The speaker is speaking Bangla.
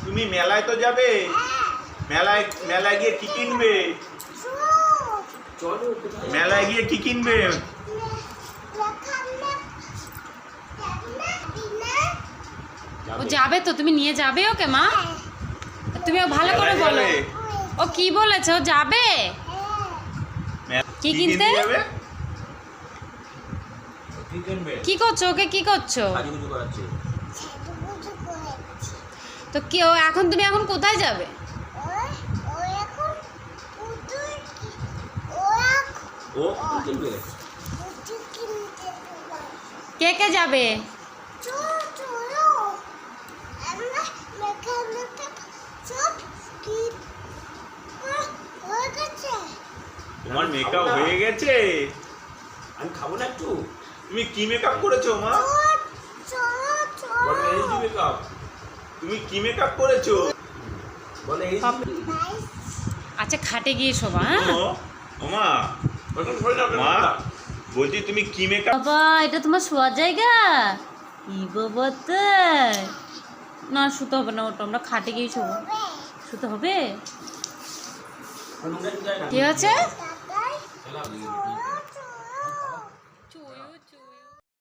তুমি মেলায় তো যাবে, মেলায় মেলায় গিয়ে কি কিনবে? মেলায় গিয়ে কি কিনবে? ও যাবে তো, তুমি নিয়ে যাবে ওকে মা? তুমি ভালো করে বলো, ও কি বলেছে? ও যাবে কি কিনতে? কি করছো ওকে, কি করছো? তো কি ও এখন, তুমি এখন কোথায় যাবে? কে কে যাবে? তোমার মেকআপ হয়ে গেছে? আমি খাবো না একটু? তুমি কি মেকআপ করেছো মা? বলে এই মেকআপ। তুমি কি মেকআপ করেছো? বলে এই আচ্ছা খাটে গিয়ে শোবা। হ্যাঁ ওমা মা বলছি তুমি কি মেকআপ? বাবা এটা তোমার শোয়ার জায়গা? ই বাবা তাই না, শুতে হবে না, ওটা আমরা খাটে গিয়ে শোবো। শুতে হবে? কি আছে?